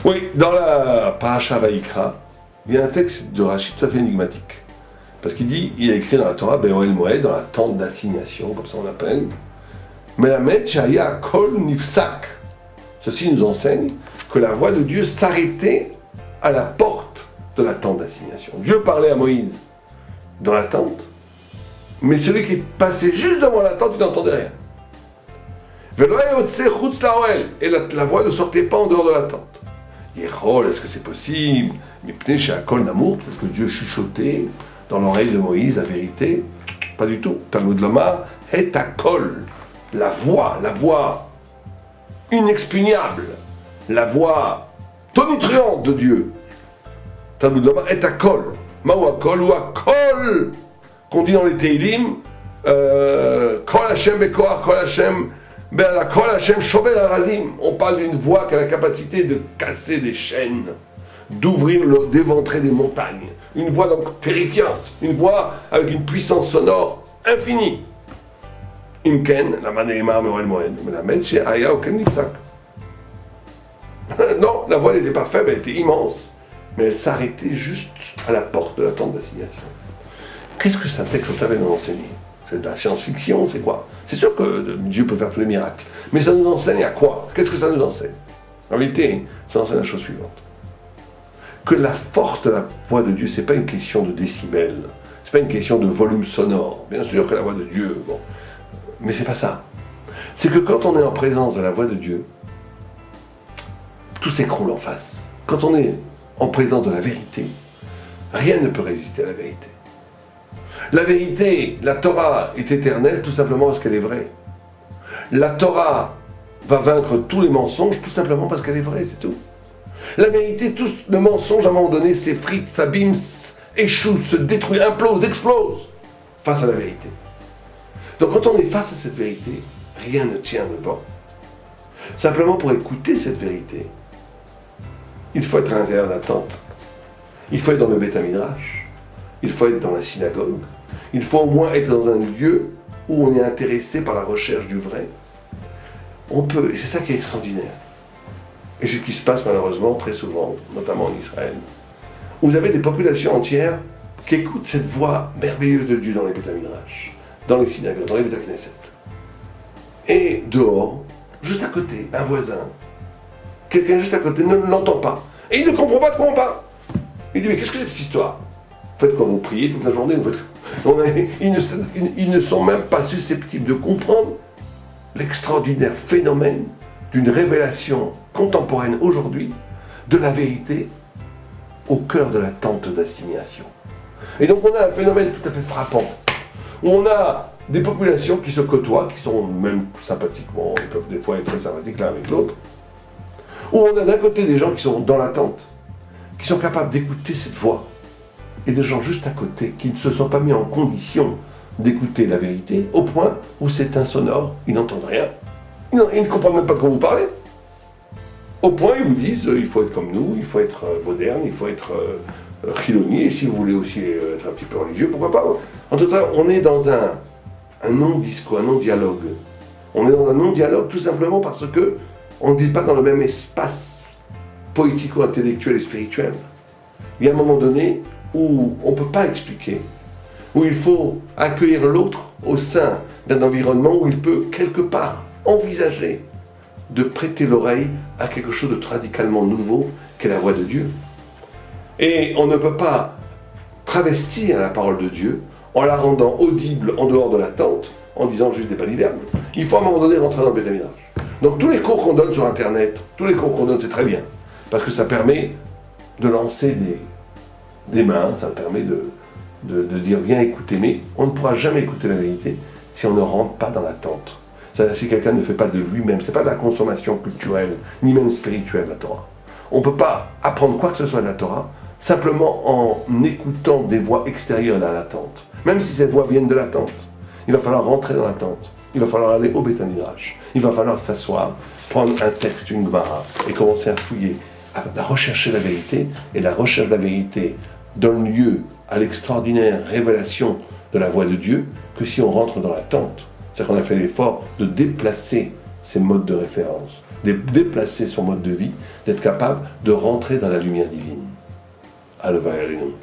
Oui, dans la Parasha Vaïkra, il y a un texte de Rashi tout à fait énigmatique. Parce qu'il dit, il a écrit dans la Torah, Be'oel Moed, dans la tente d'assignation, comme ça on appelle, Melamed Shaya Kol Nifsak. Ceci nous enseigne que la voix de Dieu s'arrêtait à la porte de la tente d'assignation. Dieu parlait à Moïse dans la tente, mais celui qui passait juste devant la tente, il n'entendait rien. Et la voix ne sortait pas en dehors de la tente. Est-ce que c'est possible? Mais peut-être que Dieu chuchotait dans l'oreille de Moïse la vérité. Pas du tout. Talmud Lomar, et Kol, la voix inexpugnable, la voix tonitruante de Dieu. Talmud Lomar, et Kol. Maou Akol ou Akol, qu'on dit dans les Teilim, Kol Hashem Bekoach, Kol Hashem. On parle d'une voix qui a la capacité de casser des chaînes, d'ouvrir, d'éventrer des montagnes. Une voix donc terrifiante, une voix avec une puissance sonore infinie. Imken, la manéma Meoel Moed, mais la Medche Aya Oken Nifsak. Non, la voix n'était pas faible, elle était immense, mais elle s'arrêtait juste à la porte de la tente d'assignation. Qu'est-ce que c'est un texte qu'on savait nous enseigner? C'est de la science-fiction, c'est quoi? C'est sûr que Dieu peut faire tous les miracles, mais ça nous enseigne à quoi? Qu'est-ce que ça nous enseigne? En réalité, ça enseigne la chose suivante. Que la force de la voix de Dieu, c'est pas une question de décibels, c'est pas une question de volume sonore. Bien sûr que la voix de Dieu, bon, mais c'est pas ça. C'est que quand on est en présence de la voix de Dieu, tout s'écroule en face. Quand on est en présence de la vérité, rien ne peut résister à la vérité. La vérité, la Torah est éternelle tout simplement parce qu'elle est vraie. La Torah va vaincre tous les mensonges tout simplement parce qu'elle est vraie, c'est tout. La vérité, tout le mensonge à un moment donné s'effrite, s'abîme, échoue, se détruit, implose, explose face à la vérité. Donc quand on est face à cette vérité, rien ne tient devant. Simplement pour écouter cette vérité, il faut être à l'intérieur de la tente, il faut être dans le Beth Midrash, il faut être dans la synagogue, il faut au moins être dans un lieu où on est intéressé par la recherche du vrai. On peut, et c'est ça qui est extraordinaire. Et c'est ce qui se passe malheureusement très souvent, notamment en Israël. Vous avez des populations entières qui écoutent cette voix merveilleuse de Dieu dans les Beth Midrash, dans les synagogues, dans les Beth Knesset. Et dehors, juste à côté, un voisin, quelqu'un juste à côté ne l'entend pas. Et il ne comprend pas de quoi on parle. Il dit, mais qu'est-ce que c'est cette histoire? Faites quand vous priez toute la journée, ils ne sont même pas susceptibles de comprendre l'extraordinaire phénomène d'une révélation contemporaine aujourd'hui de la vérité au cœur de la tente d'assignation. Et donc on a un phénomène tout à fait frappant, où on a des populations qui se côtoient, qui sont même sympathiquement, ils peuvent des fois être très sympathiques l'un avec l'autre, où on a d'un côté des gens qui sont dans la tente, qui sont capables d'écouter cette voix, et des gens juste à côté qui ne se sont pas mis en condition d'écouter la vérité, au point où c'est insonore, ils n'entendent rien, ils ne comprennent même pas de quoi vous parlez. Au point, ils vous disent, il faut être comme nous, il faut être moderne, il faut être chiloni, et si vous voulez aussi être un petit peu religieux, pourquoi pas. En tout cas, on est dans un non-discours, un non-dialogue. On est dans un non-dialogue tout simplement parce que on ne vit pas dans le même espace poético-intellectuel et spirituel. Il y a un moment donné où on ne peut pas expliquer, où il faut accueillir l'autre au sein d'un environnement où il peut quelque part envisager de prêter l'oreille à quelque chose de radicalement nouveau qu'est la voix de Dieu. Et on ne peut pas travestir la parole de Dieu en la rendant audible en dehors de la tente, en disant juste des balivernes. Il faut à un moment donné rentrer dans le Beth Midrash. Donc tous les cours qu'on donne sur Internet, tous les cours qu'on donne, c'est très bien, parce que ça permet de lancer des mains, ça permet de dire viens écouter, mais on ne pourra jamais écouter la vérité si on ne rentre pas dans la tente. C'est-à-dire si quelqu'un ne fait pas de lui-même, c'est pas de la consommation culturelle, ni même spirituelle la Torah. On ne peut pas apprendre quoi que ce soit de la Torah simplement en écoutant des voix extérieures à la tente. Même si ces voix viennent de la tente, il va falloir rentrer dans la tente, il va falloir aller au Beth Midrash, il va falloir s'asseoir, prendre un texte, une Gemara, et commencer à fouiller, à rechercher la vérité, et la recherche de la vérité donne lieu à l'extraordinaire révélation de la voix de Dieu que si on rentre dans la tente. C'est-à-dire qu'on a fait l'effort de déplacer ses modes de référence, déplacer son mode de vie, d'être capable de rentrer dans la lumière divine. Aleva Erenum.